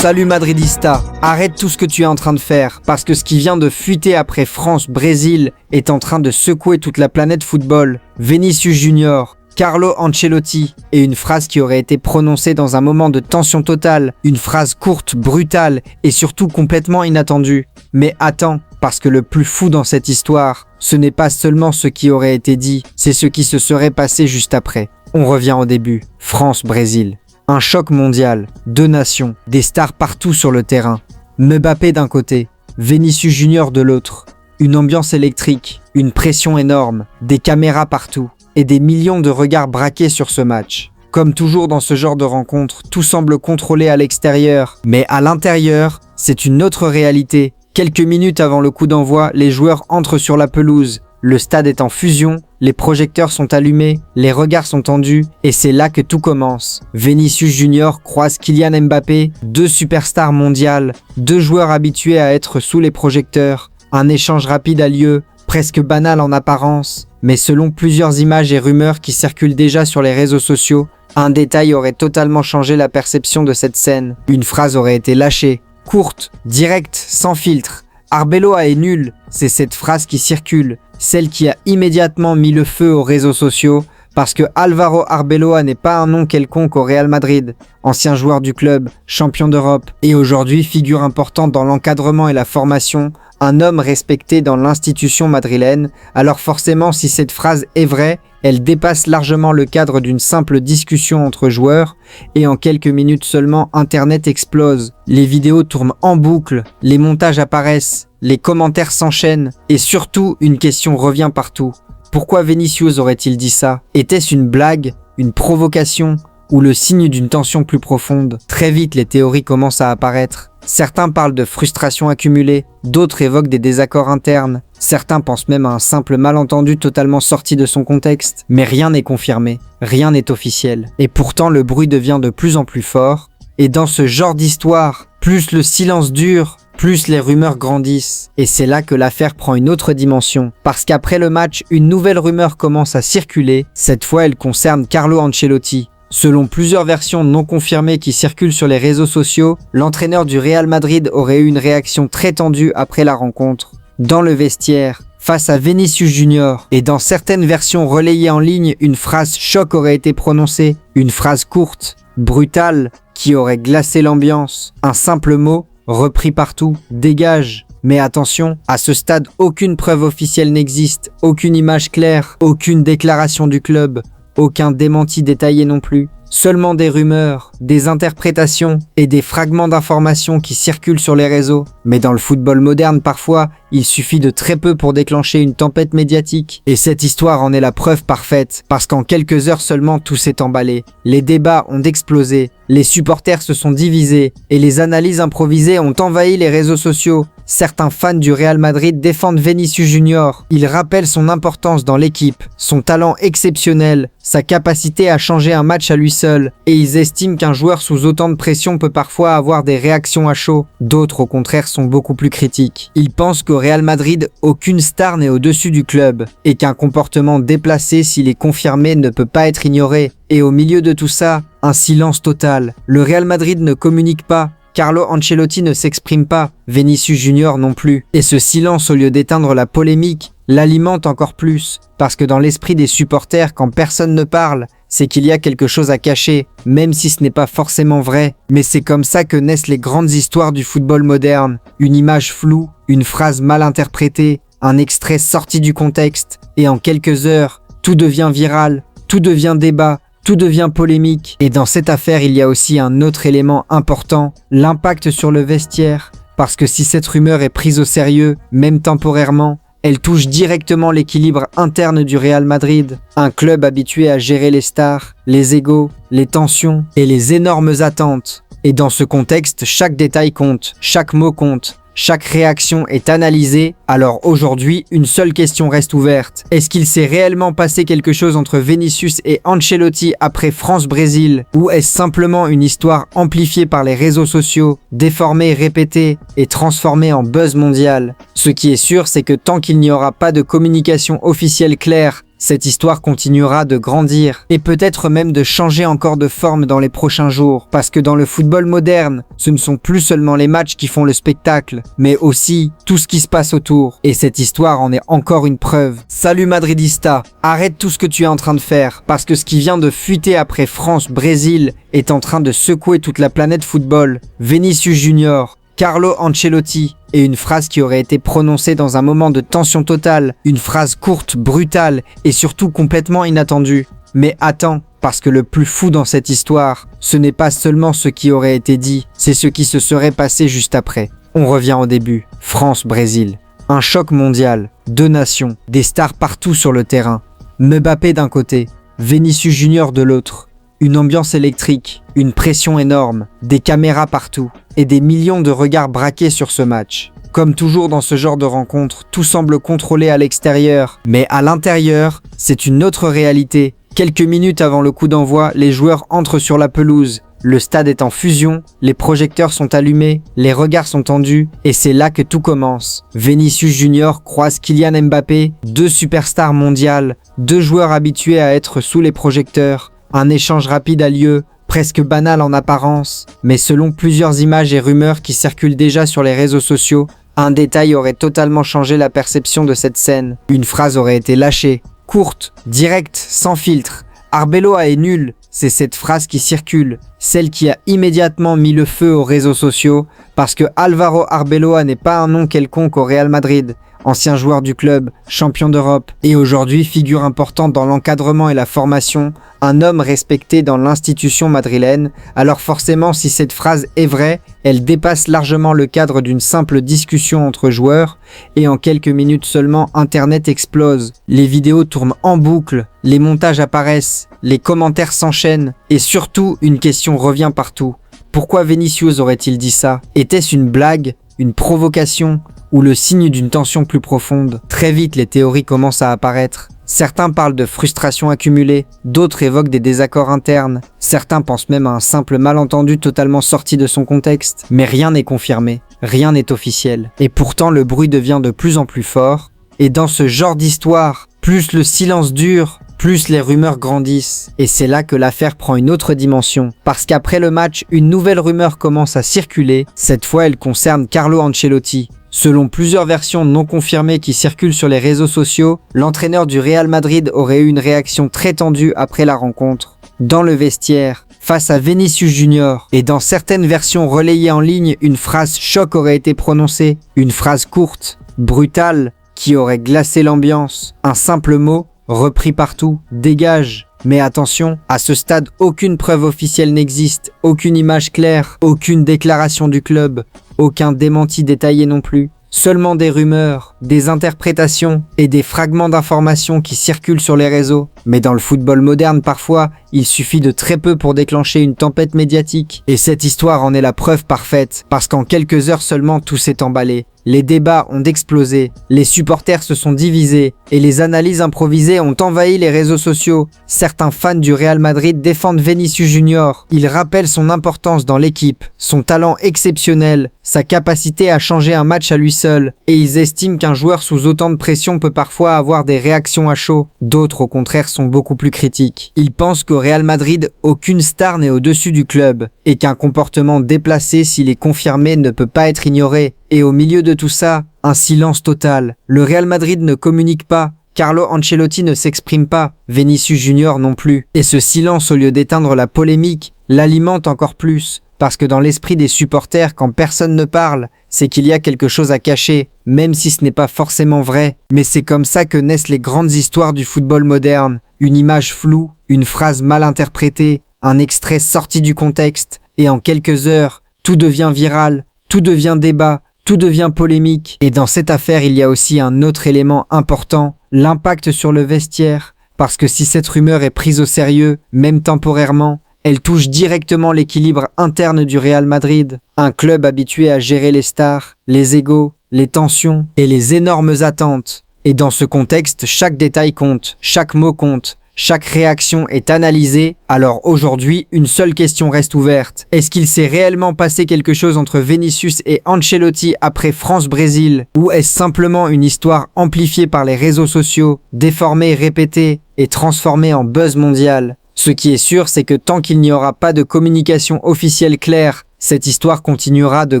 Salut Madridista, arrête tout ce que tu es en train de faire, parce que ce qui vient de fuiter après France-Brésil est en train de secouer toute la planète football. Vinicius Junior, Carlo Ancelotti, et une phrase qui aurait été prononcée dans un moment de tension totale, une phrase courte, brutale et surtout complètement inattendue. Mais attends, parce que le plus fou dans cette histoire, ce n'est pas seulement ce qui aurait été dit, c'est ce qui se serait passé juste après. On revient au début, France-Brésil. Un choc mondial, 2 nations, des stars partout sur le terrain. Mbappé d'un côté, Vinicius Junior de l'autre. Une ambiance électrique, une pression énorme, des caméras partout et des millions de regards braqués sur ce match. Comme toujours dans ce genre de rencontre, tout semble contrôlé à l'extérieur, mais à l'intérieur, c'est une autre réalité. Quelques minutes avant le coup d'envoi, les joueurs entrent sur la pelouse. Le stade est en fusion, les projecteurs sont allumés, les regards sont tendus, et c'est là que tout commence. Vinicius Junior croise Kylian Mbappé, 2 superstars mondiales, 2 joueurs habitués à être sous les projecteurs. Un échange rapide a lieu, presque banal en apparence, mais selon plusieurs images et rumeurs qui circulent déjà sur les réseaux sociaux, un détail aurait totalement changé la perception de cette scène. Une phrase aurait été lâchée, courte, directe, sans filtre. Arbeloa est nul, c'est cette phrase qui circule, celle qui a immédiatement mis le feu aux réseaux sociaux, parce que Álvaro Arbeloa n'est pas un nom quelconque au Real Madrid, ancien joueur du club, champion d'Europe, et aujourd'hui figure importante dans l'encadrement et la formation, un homme respecté dans l'institution madrilène. Alors forcément, si cette phrase est vraie, elle dépasse largement le cadre d'une simple discussion entre joueurs, et en quelques minutes seulement, Internet explose. Les vidéos tournent en boucle, les montages apparaissent, les commentaires s'enchaînent, et surtout, une question revient partout. Pourquoi Vinicius aurait-il dit ça? Était-ce une blague, une provocation, ou le signe d'une tension plus profonde? Très vite, les théories commencent à apparaître. Certains parlent de frustration accumulée, d'autres évoquent des désaccords internes. Certains pensent même à un simple malentendu totalement sorti de son contexte. Mais rien n'est confirmé, rien n'est officiel. Et pourtant, le bruit devient de plus en plus fort. Et dans ce genre d'histoire, plus le silence dure, plus les rumeurs grandissent. Et c'est là que l'affaire prend une autre dimension. Parce qu'après le match, une nouvelle rumeur commence à circuler. Cette fois, elle concerne Carlo Ancelotti. Selon plusieurs versions non confirmées qui circulent sur les réseaux sociaux, l'entraîneur du Real Madrid aurait eu une réaction très tendue après la rencontre. Dans le vestiaire, face à Vinicius Junior, et dans certaines versions relayées en ligne, une phrase choc aurait été prononcée. Une phrase courte, brutale, qui aurait glacé l'ambiance. Un simple mot, repris partout, dégage. Mais attention, à ce stade, aucune preuve officielle n'existe, aucune image claire, aucune déclaration du club. Aucun démenti détaillé non plus, seulement des rumeurs, des interprétations et des fragments d'informations qui circulent sur les réseaux. Mais dans le football moderne, parfois, il suffit de très peu pour déclencher une tempête médiatique. Et cette histoire en est la preuve parfaite, parce qu'en quelques heures seulement, tout s'est emballé. Les débats ont explosé, les supporters se sont divisés, et les analyses improvisées ont envahi les réseaux sociaux. Certains fans du Real Madrid défendent Vinicius Junior. Ils rappellent son importance dans l'équipe, son talent exceptionnel, sa capacité à changer un match à lui seul. Et ils estiment qu'un joueur sous autant de pression peut parfois avoir des réactions à chaud. D'autres, au contraire, sont beaucoup plus critiques. Ils pensent qu'au Real Madrid, aucune star n'est au-dessus du club, et qu'un comportement déplacé, s'il est confirmé, ne peut pas être ignoré. Et au milieu de tout ça, un silence total. Le Real Madrid ne communique pas. Carlo Ancelotti ne s'exprime pas, Vinicius Junior non plus. Et ce silence, au lieu d'éteindre la polémique, l'alimente encore plus. Parce que dans l'esprit des supporters, quand personne ne parle, c'est qu'il y a quelque chose à cacher, même si ce n'est pas forcément vrai. Mais c'est comme ça que naissent les grandes histoires du football moderne. Une image floue, une phrase mal interprétée, un extrait sorti du contexte. Et en quelques heures, tout devient viral, tout devient débat. Tout devient polémique, et dans cette affaire, il y a aussi un autre élément important, l'impact sur le vestiaire. Parce que si cette rumeur est prise au sérieux, même temporairement, elle touche directement l'équilibre interne du Real Madrid, un club habitué à gérer les stars, les égos, les tensions et les énormes attentes. Et dans ce contexte, chaque détail compte, chaque mot compte. Chaque réaction est analysée, alors aujourd'hui, une seule question reste ouverte. Est-ce qu'il s'est réellement passé quelque chose entre Vinicius et Ancelotti après France-Brésil? Ou est-ce simplement une histoire amplifiée par les réseaux sociaux, déformée, répétée et transformée en buzz mondial? Ce qui est sûr, c'est que tant qu'il n'y aura pas de communication officielle claire, Cette histoire continuera de grandir et peut-être même de changer encore de forme dans les prochains jours, parce que dans le football moderne, ce ne sont plus seulement les matchs qui font le spectacle, mais aussi tout ce qui se passe autour. Et cette histoire en est encore une preuve. Salut Madridista, arrête tout ce que tu es en train de faire, parce que ce qui vient de fuiter après France-Brésil est en train de secouer toute la planète football. Vinicius Junior, Carlo Ancelotti, et une phrase qui aurait été prononcée dans un moment de tension totale, une phrase courte, brutale et surtout complètement inattendue. Mais attends, parce que le plus fou dans cette histoire, ce n'est pas seulement ce qui aurait été dit, c'est ce qui se serait passé juste après. On revient au début, France-Brésil. Un choc mondial, 2 nations, des stars partout sur le terrain. Mbappé d'un côté, Vinicius Junior de l'autre. Une ambiance électrique, une pression énorme, des caméras partout et des millions de regards braqués sur ce match. Comme toujours dans ce genre de rencontre, tout semble contrôlé à l'extérieur, mais à l'intérieur, c'est une autre réalité. Quelques minutes avant le coup d'envoi, les joueurs entrent sur la pelouse. Le stade est en fusion, les projecteurs sont allumés, les regards sont tendus, et c'est là que tout commence. Vinicius Junior croise Kylian Mbappé, 2 superstars mondiales, 2 joueurs habitués à être sous les projecteurs. Un échange rapide a lieu, presque banal en apparence, mais selon plusieurs images et rumeurs qui circulent déjà sur les réseaux sociaux, un détail aurait totalement changé la perception de cette scène. Une phrase aurait été lâchée, courte, directe, sans filtre. Arbeloa est nul, c'est cette phrase qui circule, celle qui a immédiatement mis le feu aux réseaux sociaux, parce que Álvaro Arbeloa n'est pas un nom quelconque au Real Madrid. Ancien joueur du club, champion d'Europe, et aujourd'hui figure importante dans l'encadrement et la formation, un homme respecté dans l'institution madrilène, alors forcément si cette phrase est vraie, elle dépasse largement le cadre d'une simple discussion entre joueurs, et en quelques minutes seulement Internet explose, les vidéos tournent en boucle, les montages apparaissent, les commentaires s'enchaînent, et surtout une question revient partout. Pourquoi Vinicius aurait-il dit ça? Était-ce une blague, une provocation ou le signe d'une tension plus profonde? Très vite, les théories commencent à apparaître. Certains parlent de frustration accumulée, d'autres évoquent des désaccords internes, certains pensent même à un simple malentendu totalement sorti de son contexte. Mais rien n'est confirmé, rien n'est officiel. Et pourtant, le bruit devient de plus en plus fort. Et dans ce genre d'histoire, plus le silence dure, plus les rumeurs grandissent. Et c'est là que l'affaire prend une autre dimension. Parce qu'après le match, une nouvelle rumeur commence à circuler. Cette fois, elle concerne Carlo Ancelotti. Selon plusieurs versions non confirmées qui circulent sur les réseaux sociaux, l'entraîneur du Real Madrid aurait eu une réaction très tendue après la rencontre. Dans le vestiaire, face à Vinicius Junior, et dans certaines versions relayées en ligne, une phrase choc aurait été prononcée. Une phrase courte, brutale, qui aurait glacé l'ambiance. Un simple mot, repris partout, dégage. Mais attention, à ce stade, aucune preuve officielle n'existe, aucune image claire, aucune déclaration du club, aucun démenti détaillé non plus. Seulement des rumeurs, des interprétations et des fragments d'informations qui circulent sur les réseaux. Mais dans le football moderne, parfois, il suffit de très peu pour déclencher une tempête médiatique. Et cette histoire en est la preuve parfaite, parce qu'en quelques heures seulement, tout s'est emballé. Les débats ont explosé, les supporters se sont divisés et les analyses improvisées ont envahi les réseaux sociaux. Certains fans du Real Madrid défendent Vinicius Junior. Ils rappellent son importance dans l'équipe, son talent exceptionnel, sa capacité à changer un match à lui seul. Et ils estiment qu'un joueur sous autant de pression peut parfois avoir des réactions à chaud. D'autres, au contraire, sont beaucoup plus critiques. Ils pensent qu'au Real Madrid, aucune star n'est au-dessus du club et qu'un comportement déplacé, s'il est confirmé, ne peut pas être ignoré. Et au milieu de tout ça, un silence total. Le Real Madrid ne communique pas, Carlo Ancelotti ne s'exprime pas, Vinicius Junior non plus. Et ce silence, au lieu d'éteindre la polémique, l'alimente encore plus. Parce que dans l'esprit des supporters, quand personne ne parle, c'est qu'il y a quelque chose à cacher, même si ce n'est pas forcément vrai. Mais c'est comme ça que naissent les grandes histoires du football moderne. Une image floue, une phrase mal interprétée, un extrait sorti du contexte, et en quelques heures, tout devient viral, tout devient débat, tout devient polémique. Et dans cette affaire, il y a aussi un autre élément important, l'impact sur le vestiaire. Parce que si cette rumeur est prise au sérieux, même temporairement, elle touche directement l'équilibre interne du Real Madrid, un club habitué à gérer les stars, les égos, les tensions et les énormes attentes. Et dans ce contexte, chaque détail compte, chaque mot compte, chaque réaction est analysée, alors aujourd'hui, une seule question reste ouverte. Est-ce qu'il s'est réellement passé quelque chose entre Vinicius et Ancelotti après France-Brésil, ou est-ce simplement une histoire amplifiée par les réseaux sociaux, déformée, répétée et transformée en buzz mondial? Ce qui est sûr, c'est que tant qu'il n'y aura pas de communication officielle claire, cette histoire continuera de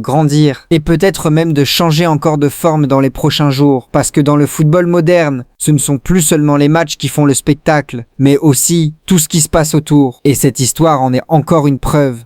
grandir et peut-être même de changer encore de forme dans les prochains jours. Parce que dans le football moderne, ce ne sont plus seulement les matchs qui font le spectacle, mais aussi tout ce qui se passe autour. Et cette histoire en est encore une preuve.